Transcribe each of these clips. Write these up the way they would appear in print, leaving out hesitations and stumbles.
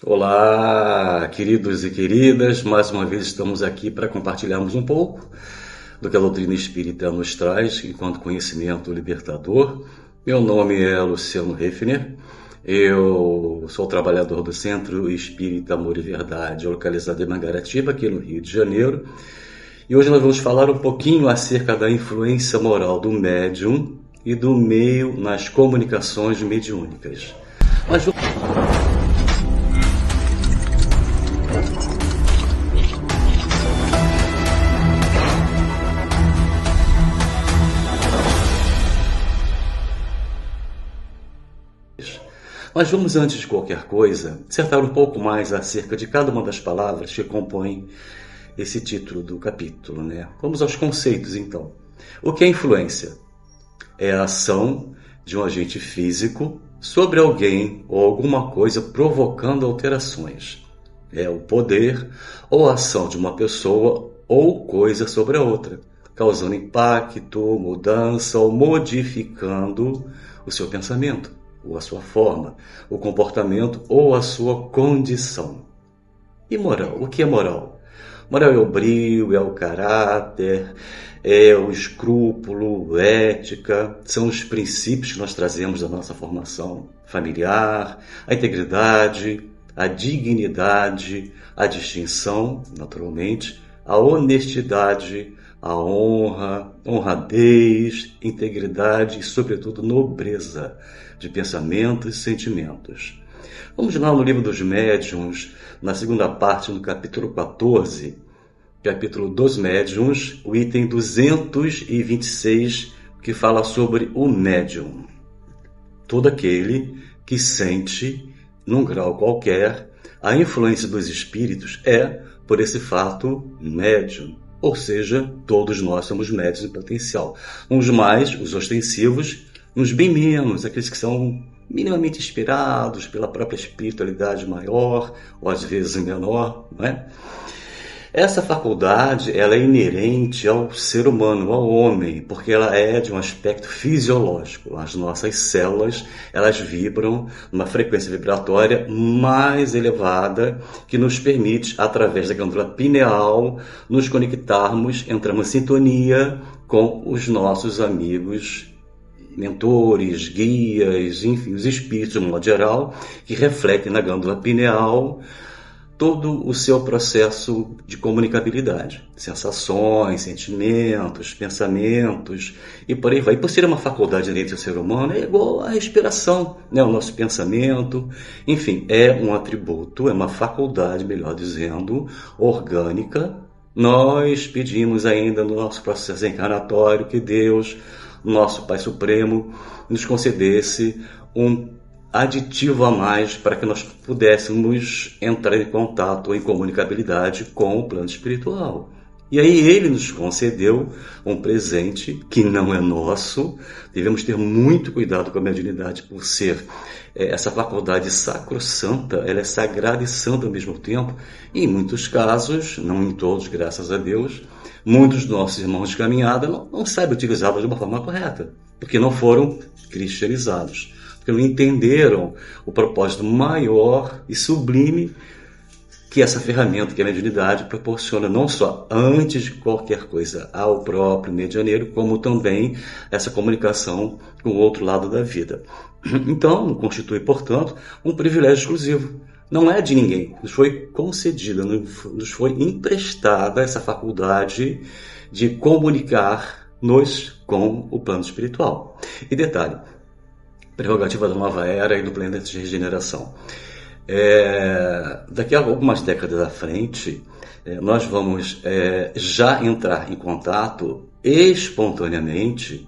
Olá, queridos e queridas, mais uma vez estamos aqui para compartilharmos um pouco do que a doutrina espírita nos traz enquanto conhecimento libertador. Meu nome é Luciano Hefner, eu sou trabalhador do Centro Espírita Amor e Verdade, localizado em Mangaratiba, aqui no Rio de Janeiro, e hoje nós vamos falar um pouquinho acerca da influência moral do médium e do meio nas comunicações mediúnicas. Mas Mas vamos, antes de qualquer coisa, dissertar um pouco mais acerca de cada uma das palavras que compõem esse título do capítulo, né? Vamos aos conceitos, então. O que é influência? É a ação de um agente físico sobre alguém ou alguma coisa provocando alterações. É o poder ou a ação de uma pessoa ou coisa sobre a outra, causando impacto, mudança ou modificando o seu pensamento, ou a sua forma, o comportamento ou a sua condição. E moral? O que é moral? Moral é o brio, é o caráter, é o escrúpulo, ética, são os princípios que nós trazemos da nossa formação familiar, a integridade, a dignidade, a distinção, naturalmente, a honestidade, a honra, honradez, integridade e, sobretudo, nobreza de pensamentos e sentimentos. Vamos lá no Livro dos Médiuns, na segunda parte, no capítulo 14, capítulo dos Médiuns, o item 226, que fala sobre o médium. Todo aquele que sente, num grau qualquer, a influência dos espíritos é, por esse fato, médium. Ou seja, todos nós somos médiuns em potencial. Uns mais, os ostensivos, uns bem menos, aqueles que são minimamente inspirados pela própria espiritualidade maior, ou às vezes menor, não é? Essa faculdade, ela é inerente ao ser humano, ao homem, porque ela é de um aspecto fisiológico. As nossas células, elas vibram numa frequência vibratória mais elevada que nos permite, através da glândula pineal, nos conectarmos, entramos em sintonia com os nossos amigos, mentores, guias, enfim, os espíritos, de um modo geral, que refletem na glândula pineal todo o seu processo de comunicabilidade, sensações, sentimentos, pensamentos e por aí vai. E por ser uma faculdade inerente ao ser humano, é igual à respiração, né? O nosso pensamento, enfim, é um atributo, é uma faculdade, melhor dizendo, orgânica. Nós pedimos ainda no nosso processo encarnatório que Deus, nosso Pai Supremo, nos concedesse um aditivo a mais para que nós pudéssemos entrar em contato ou em comunicabilidade com o plano espiritual. E aí ele nos concedeu um presente que não é nosso. Devemos ter muito cuidado com a mediunidade por ser essa faculdade sacrossanta, ela é sagrada e santa ao mesmo tempo. E em muitos casos, não em todos, graças a Deus, muitos dos nossos irmãos de caminhada não sabem utilizá-la de uma forma correta, porque não foram cristianizados, porque não entenderam o propósito maior e sublime que essa ferramenta, que a mediunidade, proporciona não só antes de qualquer coisa ao próprio medianeiro, como também essa comunicação com o outro lado da vida. Então, constitui, portanto, um privilégio exclusivo. Não é de ninguém, nos foi concedida, nos foi emprestada essa faculdade de comunicar-nos com o plano espiritual. E detalhe, prerrogativa da nova era e do planeta de regeneração. Daqui a algumas décadas à frente, nós vamos já entrar em contato espontaneamente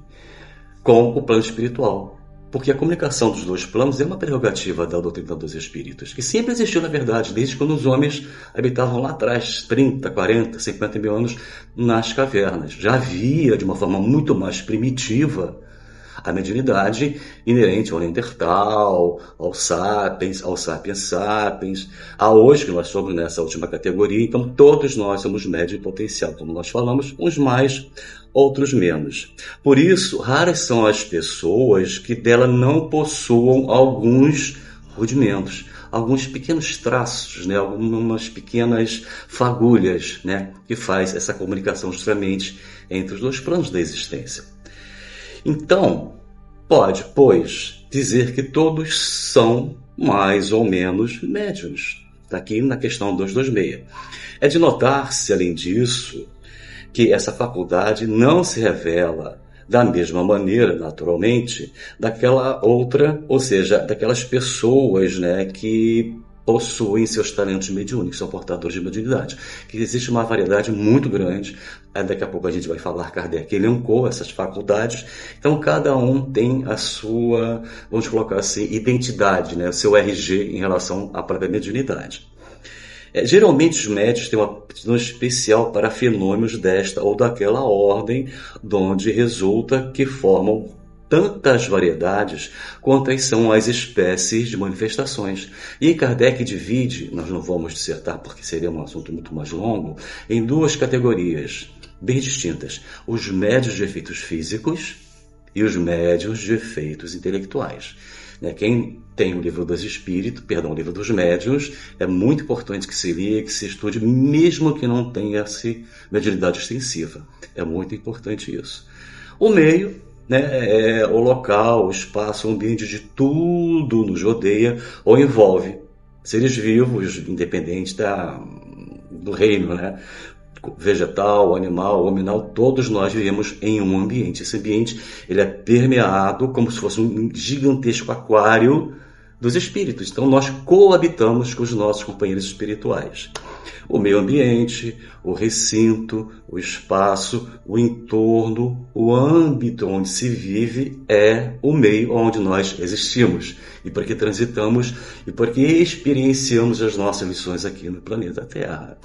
com o plano espiritual. Porque a comunicação dos dois planos é uma prerrogativa da doutrina dos espíritos, que sempre existiu, na verdade, desde quando os homens habitavam lá atrás, 30, 40, 50 mil anos, nas cavernas. Já havia, de uma forma muito mais primitiva, a mediunidade inerente ao Neandertal, ao Sapiens, a hoje que nós somos nessa última categoria. Então todos nós somos médium em potencial, como nós falamos, uns mais, outros menos. Por isso, raras são as pessoas que dela não possuam alguns rudimentos, alguns pequenos traços, né, algumas pequenas fagulhas, né, que faz essa comunicação justamente entre os dois planos da existência. Então, pode, pois, dizer que todos são mais ou menos médiuns. Está aqui na questão 226. É de notar-se, além disso, que essa faculdade não se revela da mesma maneira, naturalmente, daquela outra, ou seja, daquelas pessoas, né, que possuem seus talentos mediúnicos, são portadores de mediunidade. Que existe uma variedade muito grande, daqui a pouco a gente vai falar, Kardec elencou essas faculdades, então cada um tem a sua, vamos colocar assim, identidade, né, o seu RG em relação à própria mediunidade. Geralmente os médiuns têm uma aptidão especial para fenômenos desta ou daquela ordem, de onde resulta que formam tantas variedades quantas são as espécies de manifestações. E Kardec divide, nós não vamos dissertar porque seria um assunto muito mais longo, em duas categorias bem distintas: os médiuns de efeitos físicos e os médiuns de efeitos intelectuais. Quem tem o livro dos espíritos, o livro dos médiuns, é muito importante que se leia, que se estude, mesmo que não tenha mediunidade extensiva. É muito importante isso. O meio, né, é o local, o espaço, o ambiente de tudo nos rodeia ou envolve seres vivos, independente do reino, né? Vegetal, animal, hominal, todos nós vivemos em um ambiente. Esse ambiente ele é permeado como se fosse um gigantesco aquário dos espíritos. Então nós coabitamos com os nossos companheiros espirituais. O meio ambiente, o recinto, o espaço, o entorno, o âmbito onde se vive é o meio onde nós existimos e por que transitamos e por que experienciamos as nossas lições aqui no planeta Terra.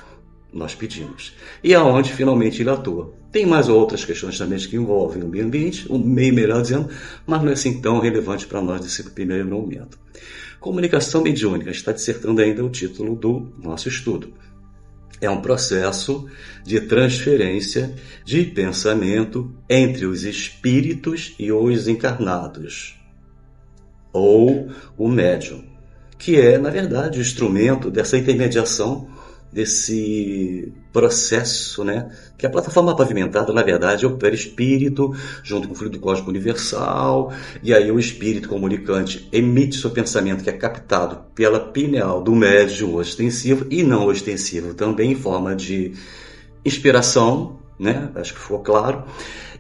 Nós pedimos. E aonde finalmente ele atua. Tem mais outras questões também que envolvem o meio ambiente, o meio melhor dizendo, mas não é assim tão relevante para nós nesse primeiro momento. Comunicação mediúnica, está dissertando ainda o título do nosso estudo. É um processo de transferência de pensamento entre os espíritos e os encarnados, ou o médium, que é, na verdade, o instrumento dessa intermediação, desse processo, né? Que a plataforma pavimentada, na verdade, é o perispírito, junto com o fluido cósmico universal, e aí o espírito comunicante emite seu pensamento, que é captado pela pineal do médium ostensivo, e não ostensivo também, em forma de inspiração, né? Acho que ficou claro.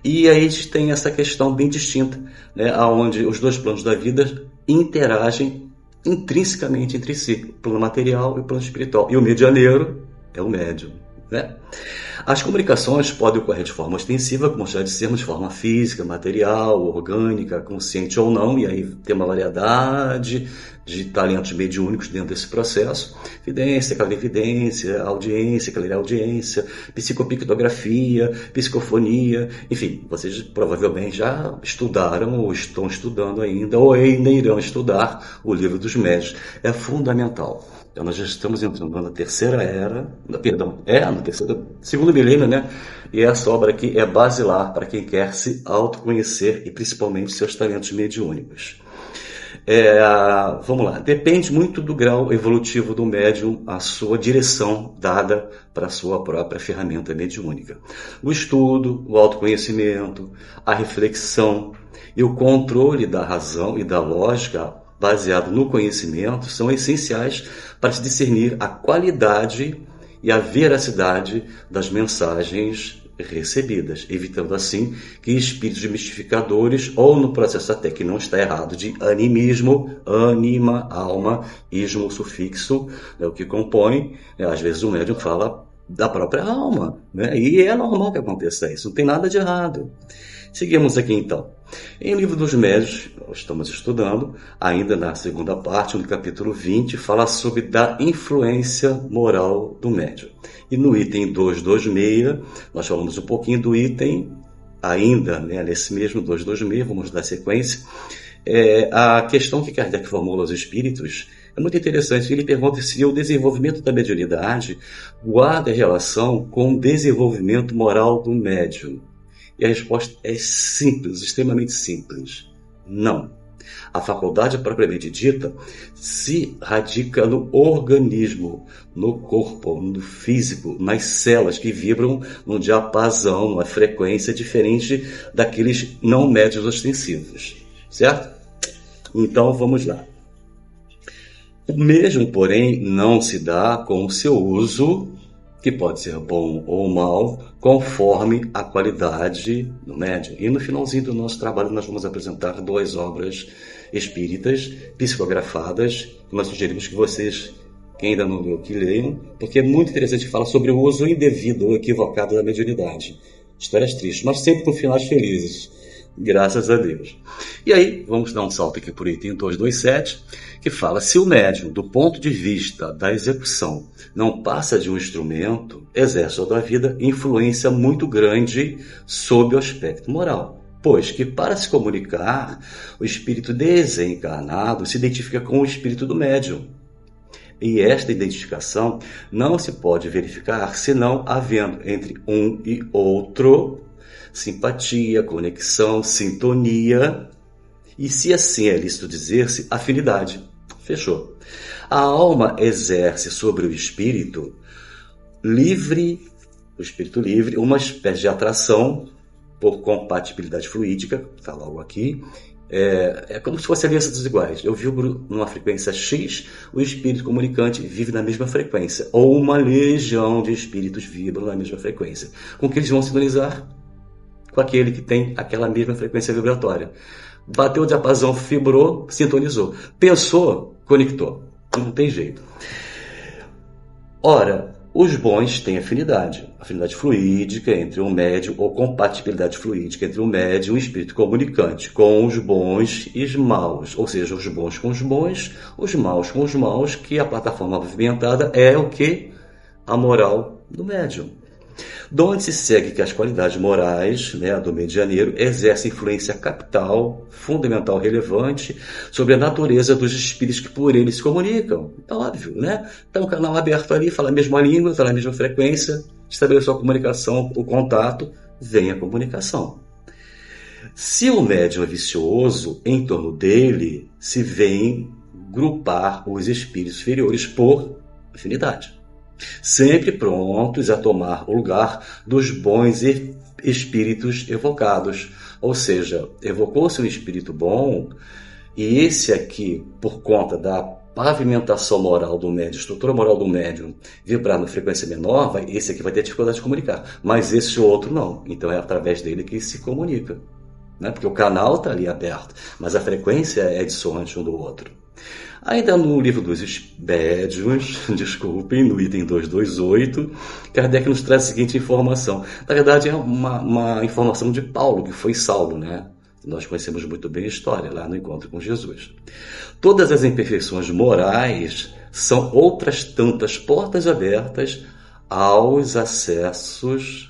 E aí a gente tem essa questão bem distinta, né? Onde os dois planos da vida interagem intrinsecamente entre si, o plano material e o plano espiritual. E o medianeiro é o médium, né? As comunicações podem ocorrer de forma ostensiva, como já dissemos, de forma física, material, orgânica, consciente ou não, e aí tem uma variedade de talentos mediúnicos dentro desse processo. Vidência, clarividência, audiência, clareaudiência, psicopictografia, psicofonia, enfim, vocês provavelmente já estudaram ou estão estudando ainda, ou ainda irão estudar o livro dos médiuns. É fundamental. Então nós já estamos entrando na terceira era, no segundo milênio, né? E essa obra aqui é basilar para quem quer se autoconhecer e principalmente seus talentos mediúnicos. Vamos lá, depende muito do grau evolutivo do médium, a sua direção dada para a sua própria ferramenta mediúnica. O estudo, o autoconhecimento, a reflexão e o controle da razão e da lógica baseado no conhecimento são essenciais para se discernir a qualidade e a veracidade das mensagens recebidas, evitando assim que espíritos mistificadores, ou no processo até que não está errado, de animismo, anima, alma, ismo, sufixo, o que compõe, às vezes o médium fala da própria alma, né? E é normal que aconteça isso, não tem nada de errado. Seguimos aqui então. Em O Livro dos Médiuns, nós estamos estudando, ainda na segunda parte, no capítulo 20, fala sobre da influência moral do médium. E no item 226, nós falamos um pouquinho do item, ainda nesse mesmo 226, vamos dar sequência, a questão que Kardec formula aos espíritos é muito interessante. Ele pergunta se o desenvolvimento da mediunidade guarda relação com o desenvolvimento moral do médium. E a resposta é simples, extremamente simples. Não. A faculdade propriamente dita se radica no organismo, no corpo, no físico, nas células que vibram num diapasão, numa frequência diferente daqueles não médios ostensivos, certo? Então vamos lá. O mesmo, porém, não se dá com o seu uso, que pode ser bom ou mal, conforme a qualidade do médium. E no finalzinho do nosso trabalho nós vamos apresentar 2 obras espíritas psicografadas, que nós sugerimos que vocês, quem ainda não leu, que leiam, porque é muito interessante falar sobre o uso indevido ou equivocado da mediunidade. Histórias tristes, mas sempre com finais felizes, graças a Deus. E aí, vamos dar um salto aqui por item 227, que fala: se o médium, do ponto de vista da execução, não passa de um instrumento, exerce toda a vida influência muito grande sobre o aspecto moral, pois que para se comunicar, o espírito desencarnado se identifica com o espírito do médium. E esta identificação não se pode verificar senão havendo entre um e outro simpatia, conexão, sintonia, e se assim é lícito dizer-se, afinidade. Fechou. A alma exerce sobre o espírito livre, uma espécie de atração por compatibilidade fluídica, está logo aqui. É como se fosse aliança dos iguais. Eu vibro numa frequência X, o espírito comunicante vive na mesma frequência, ou uma legião de espíritos vibram na mesma frequência. Com que eles vão sintonizar? Com aquele que tem aquela mesma frequência vibratória. Bateu o diapasão, vibrou, sintonizou. Pensou, conectou. Não tem jeito. Ora, os bons têm afinidade fluídica entre um médium, ou compatibilidade fluídica entre um médium e um espírito comunicante, com os bons e os maus, ou seja, os bons com os bons, os maus com os maus, que a plataforma movimentada é o que? A moral do médium. De onde se segue que as qualidades morais, do medianeiro exercem influência capital, fundamental, relevante sobre a natureza dos espíritos que por ele se comunicam. É óbvio, né? Está um canal aberto ali, fala a mesma língua, fala a mesma frequência, estabeleceu a comunicação, o contato, vem a comunicação. Se o médium é vicioso, em torno dele se vem grupar os espíritos inferiores por afinidade, sempre prontos a tomar o lugar dos bons espíritos evocados. Ou seja, evocou-se um espírito bom, e esse aqui, por conta da pavimentação moral do médium, estrutura moral do médium, vibrar na frequência menor, esse aqui vai ter dificuldade de comunicar, mas esse outro não. Então é através dele que se comunica, né? Porque o canal está ali aberto, mas a frequência é dissonante um do outro. Ainda no livro dos médiuns, no item 228, Kardec nos traz a seguinte informação. Na verdade, é uma informação de Paulo, que foi Saulo, né? Nós conhecemos muito bem a história, lá no encontro com Jesus. Todas as imperfeições morais são outras tantas portas abertas ao acesso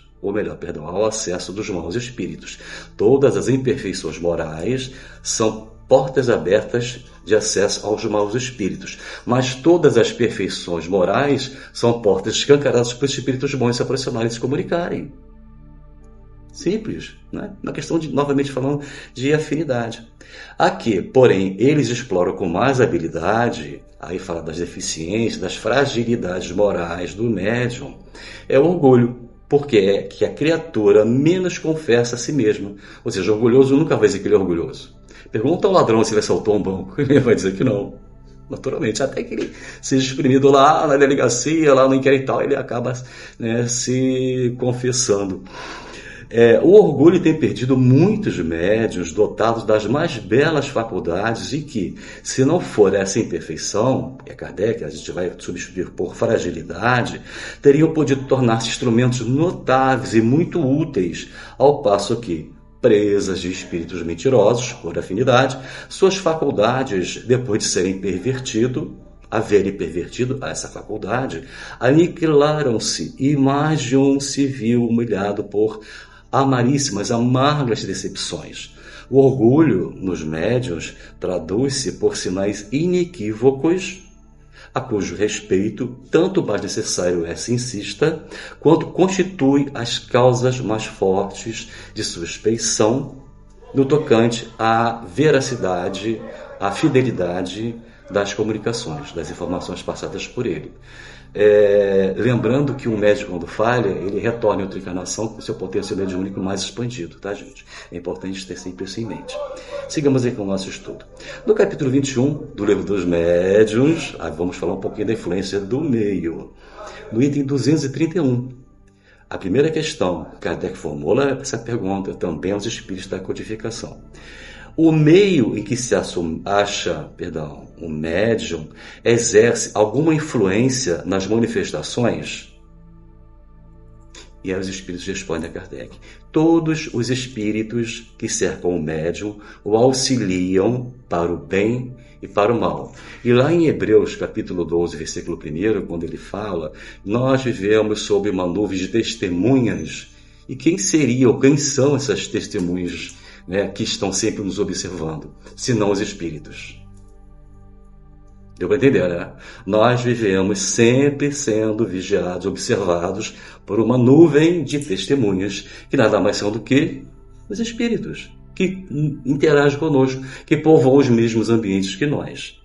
dos maus espíritos. Todas as imperfeições morais são portas abertas de acesso aos maus espíritos. Mas todas as perfeições morais são portas escancaradas para os espíritos bons se aproximarem e se comunicarem. Simples, né? Uma questão de, novamente falando, de afinidade. Aqui, porém, eles exploram com mais habilidade, aí fala das deficiências, das fragilidades morais do médium, é o orgulho. Porque é que a criatura menos confessa a si mesma. Ou seja, orgulhoso nunca vai dizer que ele é orgulhoso. Pergunta ao ladrão se ele assaltou um banco, ele vai dizer que não. Naturalmente, até que ele seja exprimido lá na delegacia, lá no inquérito e tal, ele acaba, se confessando. O orgulho tem perdido muitos médiuns dotados das mais belas faculdades e que, se não for essa imperfeição, Kardec, a gente vai substituir por fragilidade, teriam podido tornar-se instrumentos notáveis e muito úteis, ao passo que, presas de espíritos mentirosos, por afinidade, suas faculdades, depois de haverem pervertido essa faculdade, aniquilaram-se e mais de um se viu humilhado por amargas decepções. O orgulho nos médiuns traduz-se por sinais inequívocos, a cujo respeito tanto mais necessário se insista, quanto constitui as causas mais fortes de suspeição no tocante à veracidade, à fidelidade das comunicações, das informações passadas por ele. Lembrando que um médium, quando falha, ele retorna em outra encarnação com seu potencial mediúnico mais expandido, tá, gente? É importante ter sempre isso em mente. Sigamos aí com o nosso estudo. No capítulo 21 do Livro dos Médiuns, vamos falar um pouquinho da influência do meio. No item 231, a primeira questão, Kardec formula essa pergunta também aos espíritos da codificação. O meio em que se acha o médium exerce alguma influência nas manifestações? E aí os espíritos respondem a Kardec. Todos os espíritos que cercam o médium o auxiliam para o bem e para o mal. E lá em Hebreus, capítulo 12, versículo 1, quando ele fala, nós vivemos sob uma nuvem de testemunhas. E quem são essas testemunhas, né, que estão sempre nos observando, senão os espíritos? Deu para entender, né? Nós vivemos sempre sendo vigiados, observados por uma nuvem de testemunhas, que nada mais são do que os espíritos, que interagem conosco, que povoam os mesmos ambientes que nós.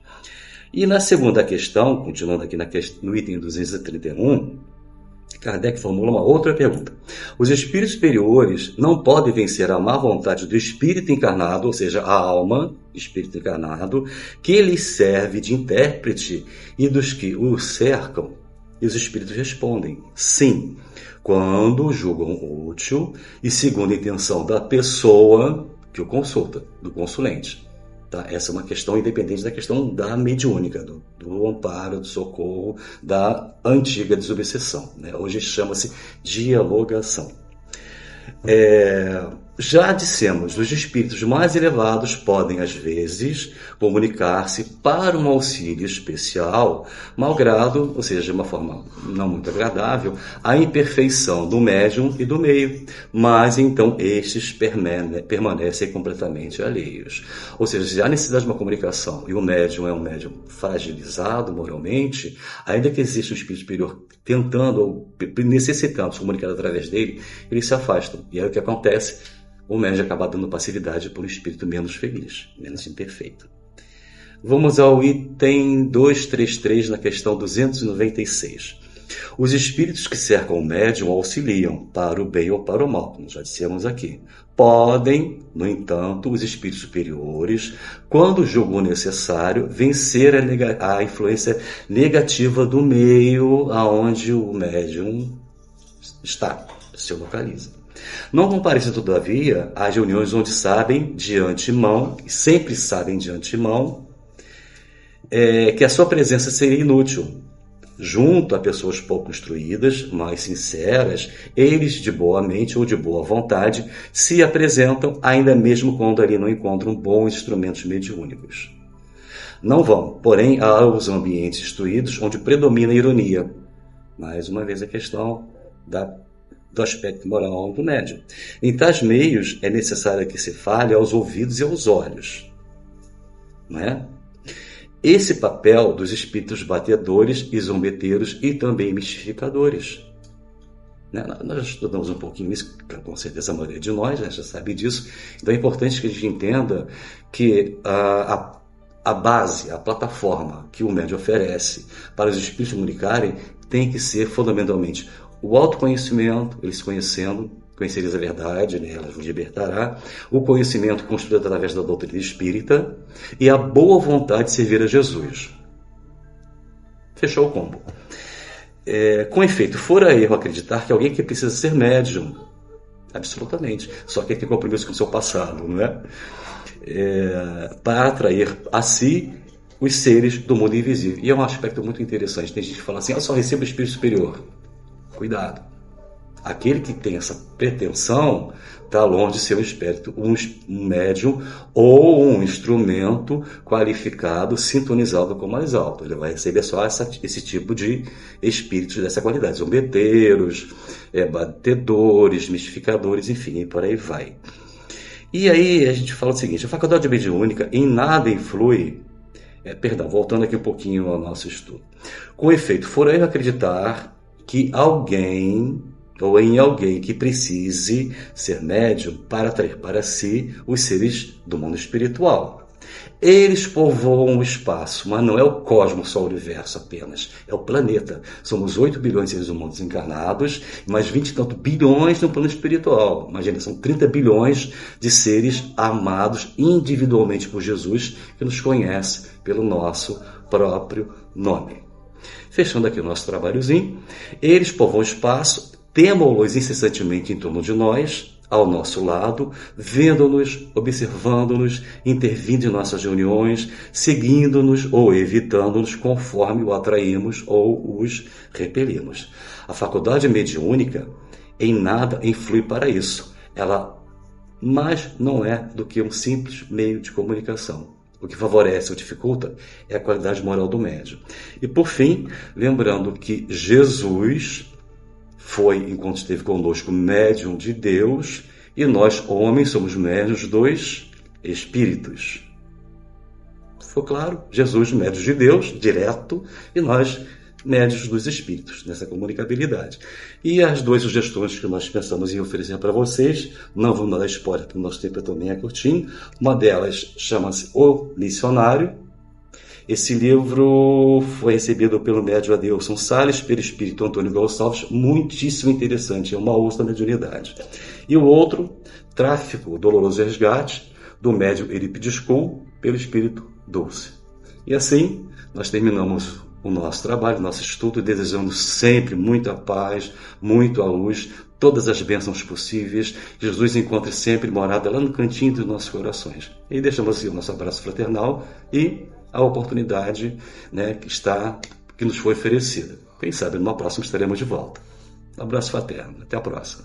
E na segunda questão, continuando aqui no item 231, Kardec formula uma outra pergunta. Os espíritos superiores não podem vencer a má vontade do espírito encarnado, ou seja, a alma, espírito encarnado, que lhes serve de intérprete e dos que o cercam? E os espíritos respondem, sim, quando julgam útil e segundo a intenção da pessoa que o consulta, do consulente. Tá? Essa é uma questão independente da questão da mediúnica, do amparo, do socorro, da antiga desobsessão, né? Hoje chama-se dialogação. Já dissemos, os espíritos mais elevados podem, às vezes, comunicar-se para um auxílio especial, malgrado, ou seja, de uma forma não muito agradável, a imperfeição do médium e do meio, mas então estes permanecem completamente alheios. Ou seja, se há necessidade de uma comunicação e o médium é um médium fragilizado moralmente, ainda que exista um espírito superior tentando ou necessitando se comunicar através dele, eles se afastam. E aí o que acontece? O médium acaba dando passividade por um espírito menos feliz, menos imperfeito. Vamos ao item 233, na questão 296. Os espíritos que cercam o médium auxiliam para o bem ou para o mal, como já dissemos aqui. Podem, no entanto, os espíritos superiores, quando julgam necessário, vencer a influência negativa do meio aonde o médium está, se localiza. Não compareçam, todavia, às reuniões onde sabem de antemão, e sempre sabem de antemão, que a sua presença seria inútil. Junto a pessoas pouco instruídas, mas sinceras, eles, de boa mente ou de boa vontade, se apresentam, ainda mesmo quando ali não encontram bons instrumentos mediúnicos. Não vão, porém, aos ambientes instruídos onde predomina a ironia. Mais uma vez a questão do aspecto moral do médium. Em tais meios, é necessário que se fale aos ouvidos e aos olhos. Não é? Esse papel dos espíritos batedores e zombeteiros e também mistificadores. Né? Nós estudamos um pouquinho isso, com certeza a maioria de nós já sabe disso. Então é importante que a gente entenda que a base, a plataforma que o médium oferece para os espíritos comunicarem tem que ser fundamentalmente o autoconhecimento, eles se conhecendo, conhecereis a verdade, né? Ela vos libertará, o conhecimento construído através da doutrina espírita e a boa vontade de servir a Jesus. Fechou o combo. Com efeito, fora erro acreditar que alguém que precisa ser médium, absolutamente, só que ele tem compromisso com o seu passado, não é? Para atrair a si os seres do mundo invisível. E é um aspecto muito interessante. Tem gente que fala assim, eu só recebo o espírito superior. Cuidado. Aquele que tem essa pretensão está longe de ser um espírito, um médium ou um instrumento qualificado, sintonizado com o mais alto. Ele vai receber só esse tipo de espíritos dessa qualidade. Zombeteiros, batedores, mistificadores, enfim, e por aí vai. E aí a gente fala o seguinte, a faculdade mediúnica em nada influi, voltando aqui um pouquinho ao nosso estudo. Com efeito, for eu acreditar que alguém ou em alguém que precise ser médium para atrair para si os seres do mundo espiritual. Eles povoam o espaço, mas não é o cosmos, só o universo apenas, é o planeta. Somos 8 bilhões de seres humanos encarnados, mais 20 e tantos bilhões no plano espiritual. Imagina, são 30 bilhões de seres amados individualmente por Jesus, que nos conhece pelo nosso próprio nome. Fechando aqui o nosso trabalhozinho, eles povoam o espaço, temam-los incessantemente em torno de nós, ao nosso lado, vendo-nos, observando-nos, intervindo em nossas reuniões, seguindo-nos ou evitando-nos conforme o atraímos ou os repelimos. A faculdade mediúnica em nada influi para isso. Ela mais não é do que um simples meio de comunicação. O que favorece ou dificulta é a qualidade moral do médium. E por fim, lembrando que Jesus foi, enquanto esteve conosco, médium de Deus, e nós, homens, somos médiuns dos espíritos. Ficou claro? Jesus, médium de Deus, direto, e nós, médiuns dos espíritos, nessa comunicabilidade. E as duas sugestões que nós pensamos em oferecer para vocês, não vamos dar spoiler, porque o nosso tempo também é curtinho. Uma delas chama-se O Missionário. Esse livro foi recebido pelo médium Adeilson Salles, pelo espírito Antônio Gonçalves, muitíssimo interessante, é uma outra mediunidade. E o outro, Tráfico, Doloroso Resgate, do médium Eurípides Kuhn, pelo espírito Dulce. E assim, nós terminamos o nosso trabalho, o nosso estudo, desejando sempre muita paz, muita luz, todas as bênçãos possíveis. Jesus encontre sempre morada lá no cantinho dos nossos corações. E deixamos assim o nosso abraço fraternal e a oportunidade, que nos foi oferecida. Quem sabe numa próxima estaremos de volta. Um abraço fraterno. Até a próxima.